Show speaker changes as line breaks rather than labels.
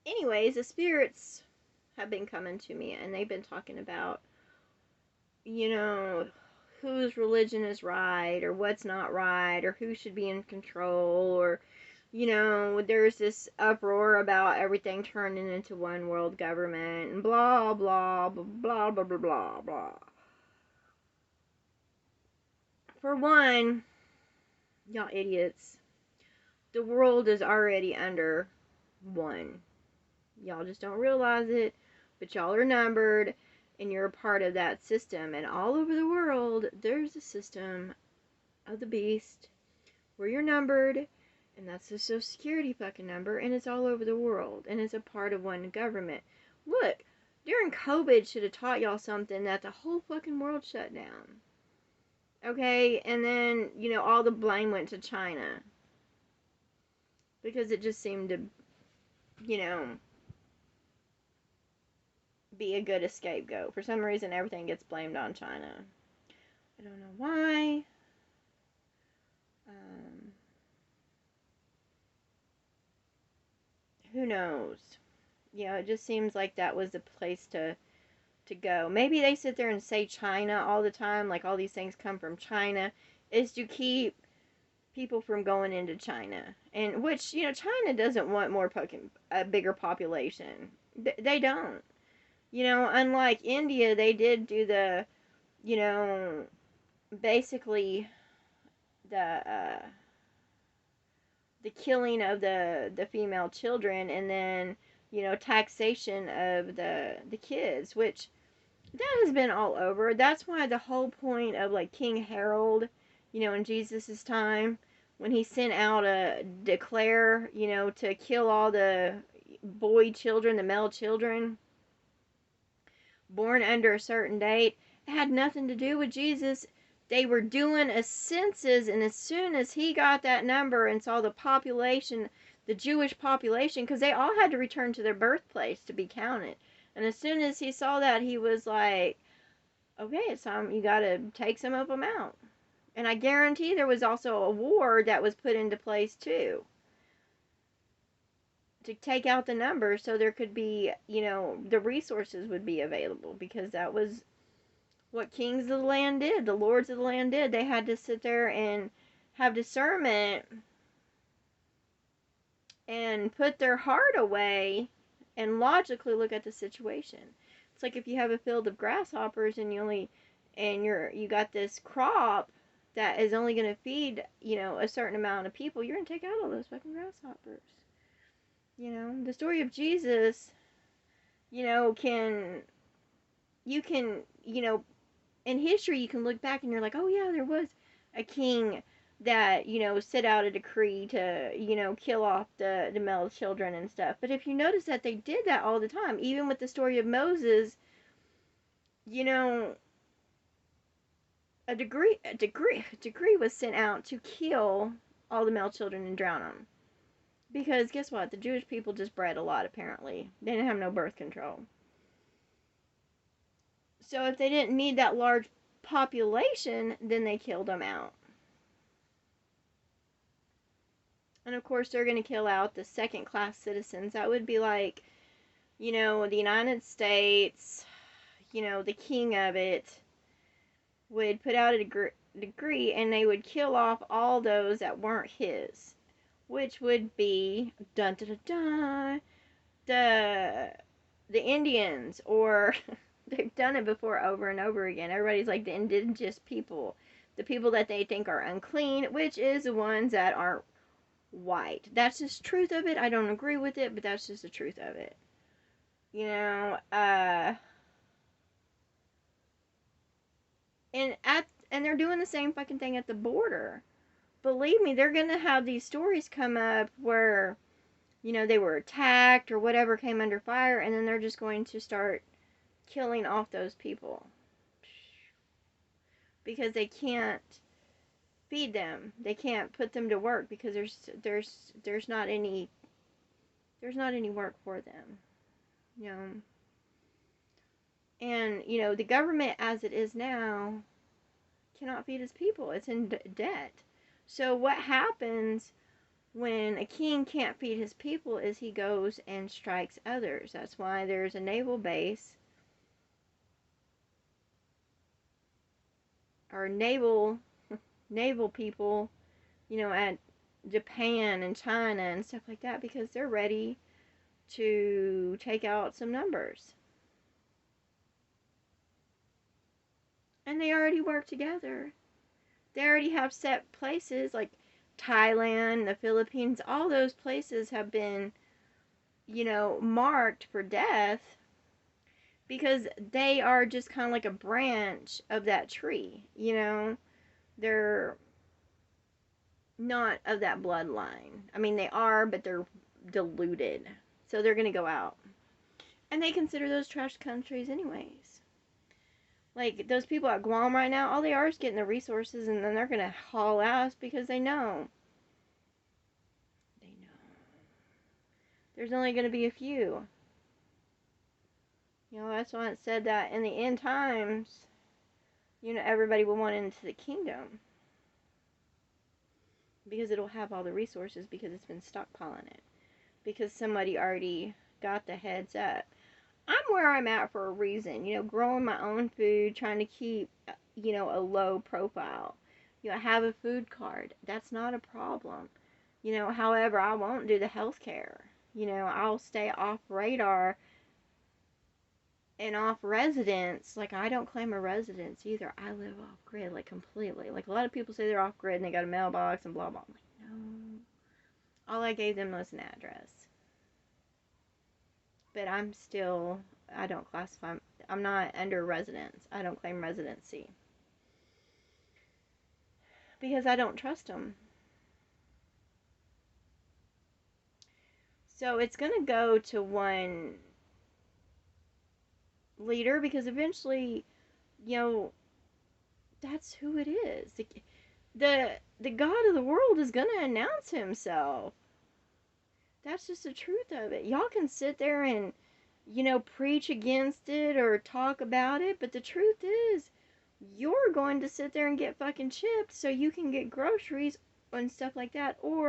anyways, the spirits have been coming to me, and they've been talking about, you know, whose religion is right or what's not right or who should be in control, or, you know, there's this uproar about everything turning into one world government and blah blah blah blah blah blah blah blah. For one, y'all idiots, the world is already under one. Y'all just don't realize it, but y'all are numbered and you're a part of that system. And all over the world, there's a system of the beast where you're numbered, and that's the Social Security fucking number, and it's all over the world, and it's a part of one government. Look, during COVID should have taught y'all something, that the whole fucking world shut down. Okay, and then, you know, all the blame went to China. Because it just seemed to, you know, be a good scapegoat. For some reason, everything gets blamed on China. I don't know why. Who knows? You know, it just seems like that was the place to go. Maybe they sit there and say China all the time, like all these things come from China, is to keep people from going into China. And which, you know, China doesn't want more fucking a bigger population. They don't. You know, unlike India, they did do the, you know, basically the killing of the female children, and then, you know, taxation of the kids, which that has been all over. That's why the whole point of like King Harold, you know, in Jesus's time, when he sent out a declare, you know, to kill all the boy children, the male children born under a certain date, it had nothing to do with Jesus. They were doing a census, and as soon as he got that number and saw the population, the Jewish population, because they all had to return to their birthplace to be counted, and as soon as he saw that, he was like, okay, it's time, you gotta take some of them out. And I guarantee there was also a war that was put into place too, to take out the numbers so there could be, you know, the resources would be available, because that was what kings of the land did, the lords of the land did. They had to sit there and have discernment and put their heart away and logically look at the situation. It's like if you have a field of grasshoppers and you got this crop that is only going to feed, you know, a certain amount of people, you're going to take out all those fucking grasshoppers. You know, the story of Jesus, you know, you can, you know, in history you can look back and you're like, oh yeah, there was a king that, you know, set out a decree to, you know, kill off the male children and stuff. But if you notice that they did that all the time, even with the story of Moses, you know, a decree was sent out to kill all the male children and drown them. Because guess what? The Jewish people just bred a lot, apparently. They didn't have no birth control. So if they didn't need that large population, then they killed them out. And of course, they're going to kill out the second class citizens. That would be like, you know, the United States, you know, the king of it would put out a decree, and they would kill off all those that weren't his, which would be dun dun dun, dun the Indians, or they've done it before over and over again. Everybody's like the indigenous people, the people that they think are unclean, which is the ones that aren't white. That's just the truth of it. I don't agree with it, but that's just the truth of it. You know, and they're doing the same fucking thing at the border. Believe me, they're gonna have these stories come up where, you know, they were attacked or whatever, came under fire, and then they're just going to start killing off those people because they can't feed them. They can't put them to work because there's not any work for them. You know. And, you know, the government as it is now cannot feed its people. It's in debt. So what happens when a king can't feed his people is he goes and strikes others. That's why there's a naval base or naval people, at Japan and China and stuff like that, because they're ready to take out some numbers. And they already work together. They already have set places like Thailand, the Philippines, all those places have been, marked for death because they are just kind of like a branch of that tree, They're not of that bloodline. I mean, they are, but they're diluted. So they're going to go out. And they consider those trash countries anyways. Like, those people at Guam right now, all they are is getting the resources, and then they're going to haul ass because they know. There's only going to be a few. That's why it said that in the end times, everybody will want into the kingdom. Because it'll have all the resources because it's been stockpiling it. Because somebody already got the heads up. I'm where I'm at for a reason, growing my own food, trying to keep, a low profile. I have a food card. That's not a problem. However, I won't do the healthcare. I'll stay off radar and off residence. Like, I don't claim a residence either. I live off grid, like, completely. Like, a lot of people say they're off grid and they got a mailbox and blah, blah. I'm like, no. All I gave them was an address. But I don't classify, I'm not under residence. I don't claim residency. Because I don't trust them. So it's going to go to one leader because eventually, that's who it is. The God of the world is going to announce himself. That's just the truth of it. Y'all can sit there and, preach against it or talk about it, but the truth is, you're going to sit there and get fucking chipped so you can get groceries and stuff like that, or